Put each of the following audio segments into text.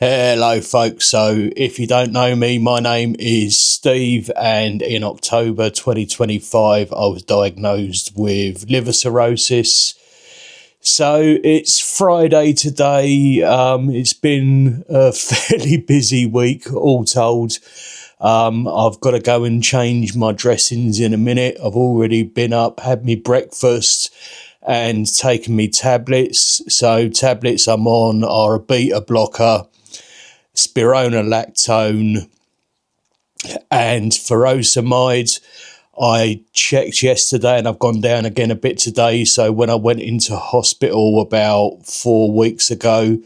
Hello folks, so if you don't know me, my name is Steve, and in October 2025 I was diagnosed with liver cirrhosis. So it's Friday today. It's been a fairly busy week all told. I've got to go and change my dressings in a minute. I've already been up, had me breakfast and taken me tablets. So tablets I'm on are a beta blocker, spironolactone and furosemide. I checked yesterday and I've gone down again a bit today. So when I went into hospital about 4 weeks ago,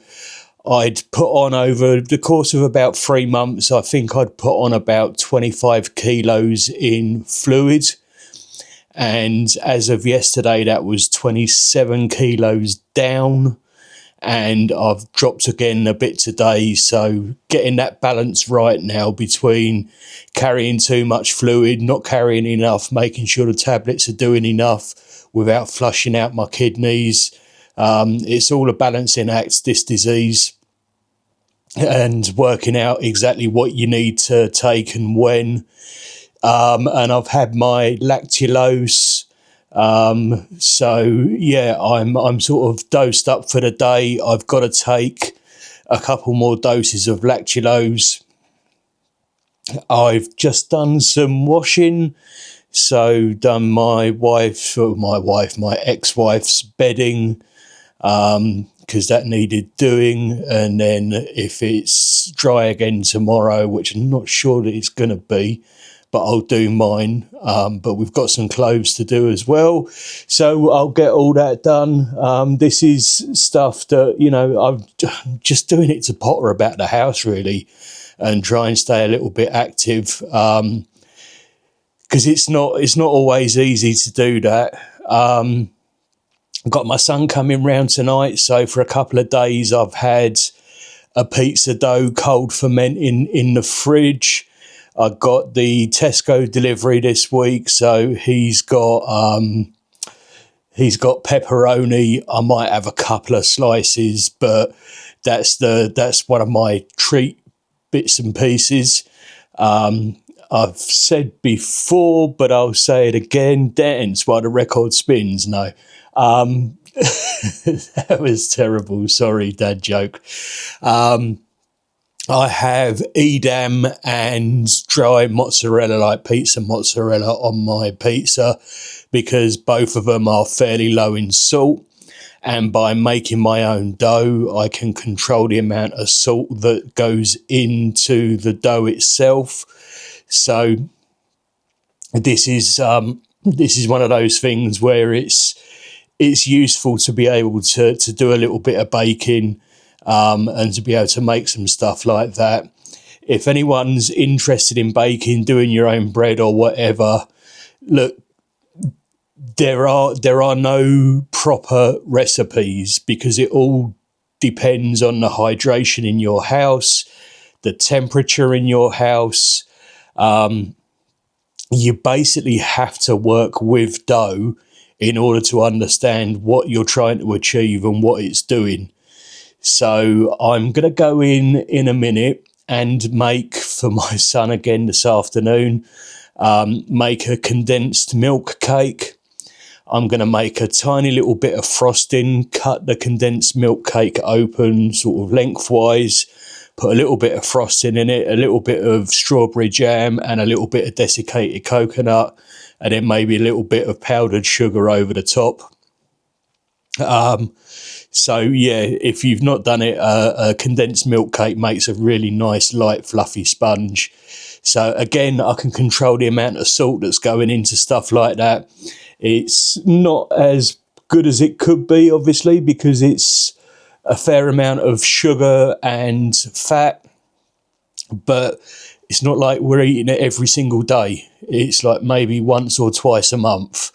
I'd put on, over the course of about 3 months, I think I'd put on about 25 kilos in fluid. And as of yesterday, that was 27 kilos down. And I've dropped again a bit today. So getting that balance right now between carrying too much fluid, not carrying enough, making sure the tablets are doing enough without flushing out my kidneys. It's all a balancing act, this disease, and working out exactly what you need to take and when. And I've had my lactulose. So yeah, I'm sort of dosed up for the day. I've got to take a couple more doses of lactulose. I've just done some washing, so done my ex-wife's bedding, because that needed doing, and then if it's dry again tomorrow, which I'm not sure that it's going to be, but I'll do mine. But we've got some clothes to do as well, so I'll get all that done. This is stuff that, I'm just doing it to potter about the house really and try and stay a little bit active, because it's not always easy to do that. I've got my son coming round tonight, so for a couple of days I've had a pizza dough cold fermenting in the fridge. I got the Tesco delivery this week, so he's got pepperoni. I might have a couple of slices, but that's one of my treat bits and pieces. I've said before, but I'll say it again: dance while the record spins. No, that was terrible. Sorry, dad joke. I have Edam and dry mozzarella, like pizza mozzarella, on my pizza, because both of them are fairly low in salt. And by making my own dough, I can control the amount of salt that goes into the dough itself. So this is one of those things where it's useful to be able to do a little bit of baking, and to be able to make some stuff like that. If anyone's interested in baking, doing your own bread or whatever, look, there are no proper recipes, because it all depends on the hydration in your house, the temperature in your house. You basically have to work with dough in order to understand what you're trying to achieve and what it's doing. So I'm going to go in a minute and make for my son again this afternoon, make a condensed milk cake. I'm going to make a tiny little bit of frosting, cut the condensed milk cake open sort of lengthwise, put a little bit of frosting in it, a little bit of strawberry jam and a little bit of desiccated coconut, and then maybe a little bit of powdered sugar over the top. So yeah, if you've not done it, a condensed milk cake makes a really nice, light, fluffy sponge. So again, I can control the amount of salt that's going into stuff like that. It's not as good as it could be, obviously, because it's a fair amount of sugar and fat, but it's not like we're eating it every single day. It's like maybe once or twice a month.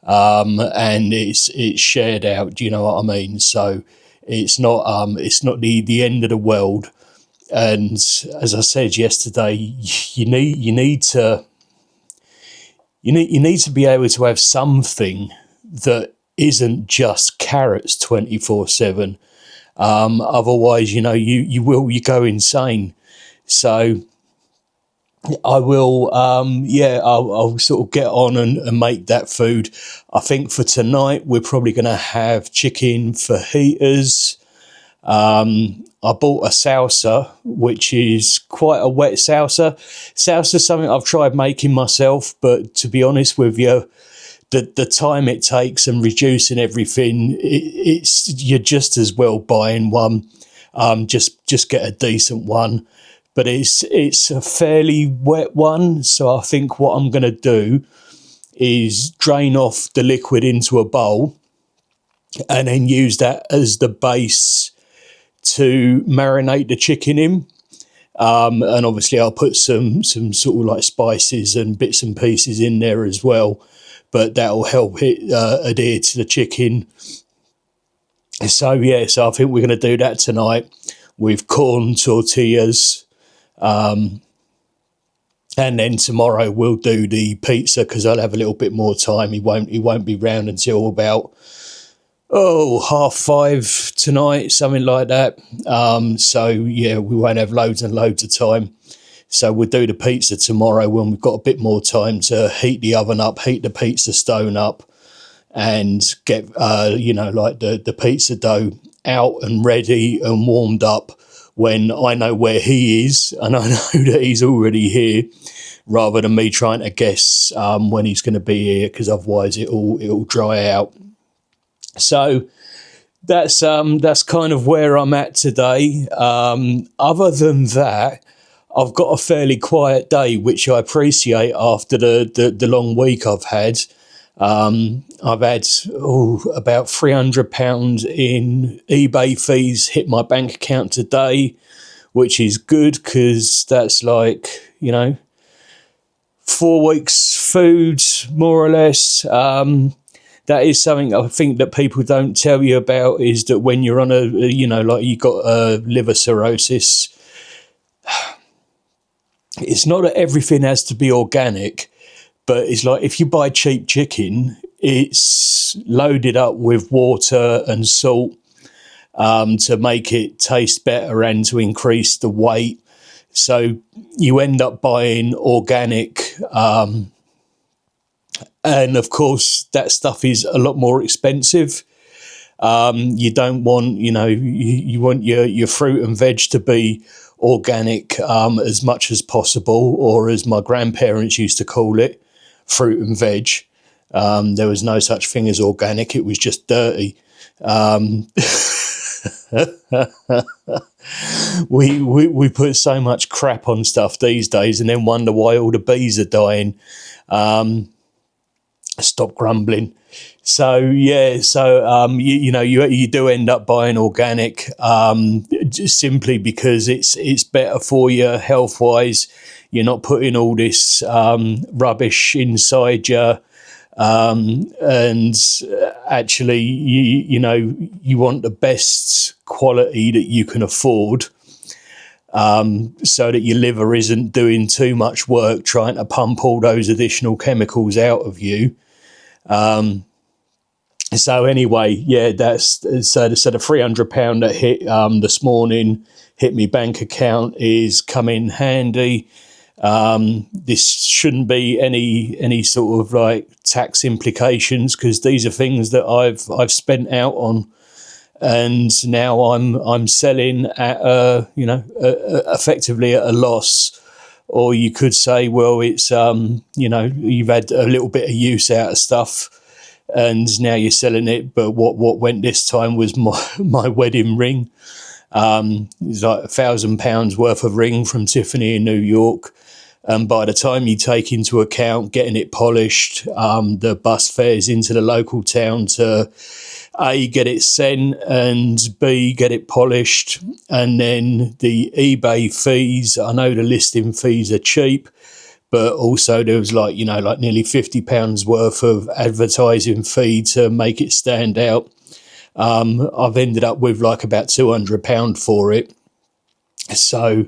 And it's shared out, do you know what I mean? So it's not the end of the world. And as I said yesterday, you need to be able to have something that isn't just carrots 24/7. Otherwise, you go insane. So I will, I'll sort of get on and make that food. I think for tonight, we're probably going to have chicken fajitas. I bought a salsa, which is quite a wet salsa. Salsa is something I've tried making myself, but to be honest with you, the time it takes and reducing everything, you're just as well buying one. Just get a decent one, but it's a fairly wet one. So I think what I'm going to do is drain off the liquid into a bowl and then use that as the base to marinate the chicken in. And obviously I'll put some sort of like spices and bits and pieces in there as well, but that'll help it adhere to the chicken. So I think we're going to do that tonight with corn tortillas. And then tomorrow we'll do the pizza because I'll have a little bit more time. He won't be round until about 5:30 tonight, something like that. We won't have loads and loads of time. So we'll do the pizza tomorrow when we've got a bit more time to heat the oven up, heat the pizza stone up, and get the pizza dough out and ready and warmed up when I know where he is and I know that he's already here, rather than me trying to guess when he's going to be here, because otherwise it'll dry out. So that's kind of where I'm at today. Other than that, I've got a fairly quiet day, which I appreciate after the long week I've had. I've had about £300 in eBay fees hit my bank account today, which is good because that's 4 weeks food, more or less. That is something I think that people don't tell you about, is that when you're on you got liver cirrhosis, it's not that everything has to be organic, but it's like if you buy cheap chicken, it's loaded up with water and salt to make it taste better and to increase the weight. So you end up buying organic, and of course that stuff is a lot more expensive. You don't want, you want your fruit and veg to be organic as much as possible, or as my grandparents used to call it, fruit and veg. There was no such thing as organic, it was just dirty. We put so much crap on stuff these days and then wonder why all the bees are dying. Stop grumbling. So you do end up buying organic, just simply because it's better for you health wise. You're not putting all this rubbish inside you, and actually you want the best quality that you can afford, so that your liver isn't doing too much work trying to pump all those additional chemicals out of you. So anyway, that's the £300 that hit this morning, hit me bank account, is come in handy. This shouldn't be any sort of like tax implications, because these are things that I've spent out on, and now I'm selling at effectively at a loss. Or you could say, well, it's you've had a little bit of use out of stuff, and now you're selling it. But what went this time was my wedding ring. It's like £1,000 worth of ring from Tiffany in New York. And by the time you take into account getting it polished, the bus fares into the local town to A, get it sent, and B, get it polished, and then the eBay fees. I know the listing fees are cheap, but also there was like nearly £50 worth of advertising fee to make it stand out. I've ended up with like about £200 for it. So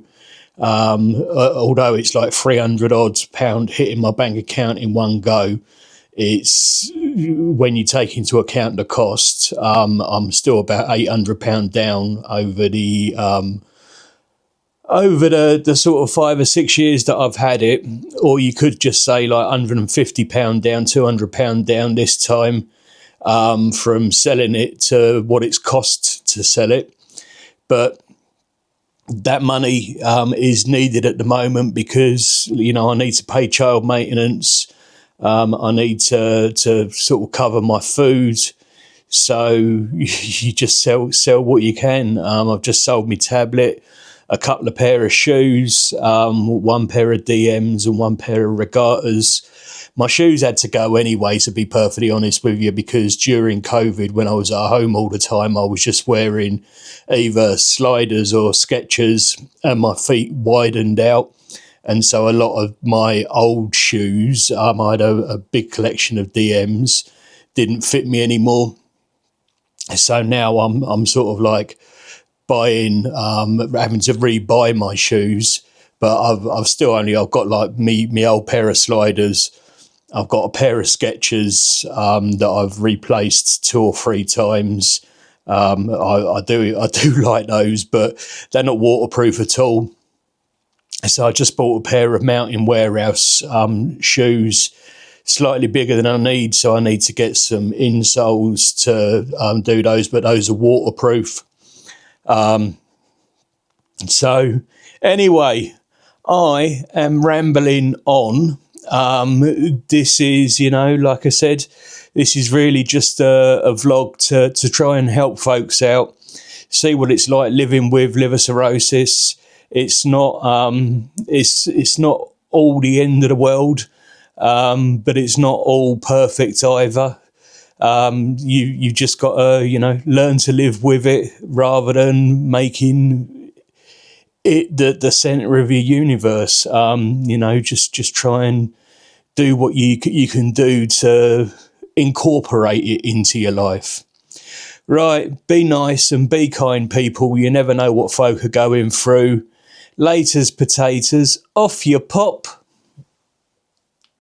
although it's like £300 odd hitting my bank account in one go, it's when you take into account the cost, I'm still about £800 down over the sort of 5 or 6 years that I've had it. Or you could just say like £150 down, £200 down this time, from selling it to what it's cost to sell it. But that money is needed at the moment because, I need to pay child maintenance. I need to sort of cover my food. So you just sell what you can. I've just sold my tablet, a couple of pair of shoes, one pair of DMs and one pair of regattas. My shoes had to go anyway, to be perfectly honest with you, because during COVID, when I was at home all the time, I was just wearing either sliders or Skechers and my feet widened out. And so a lot of my old shoes, I had a big collection of DMs, didn't fit me anymore. So now I'm sort of like having to rebuy my shoes. But I've got like me old pair of sliders. I've got a pair of Skechers that I've replaced 2 or 3 times. I do like those, but they're not waterproof at all. So I just bought a pair of Mountain Warehouse shoes, slightly bigger than I need. So I need to get some insoles to do those, but those are waterproof. So anyway, I am rambling on. This is, like I said, this is really just a vlog to try and help folks out, see what it's like living with liver cirrhosis. It's not it's not all the end of the world, but it's not all perfect either. You just got to learn to live with it rather than making it the center of your universe. Just try and do what you can do to incorporate it into your life. Right, be nice and be kind, people. You never know what folk are going through. Laters potatoes, off you pop.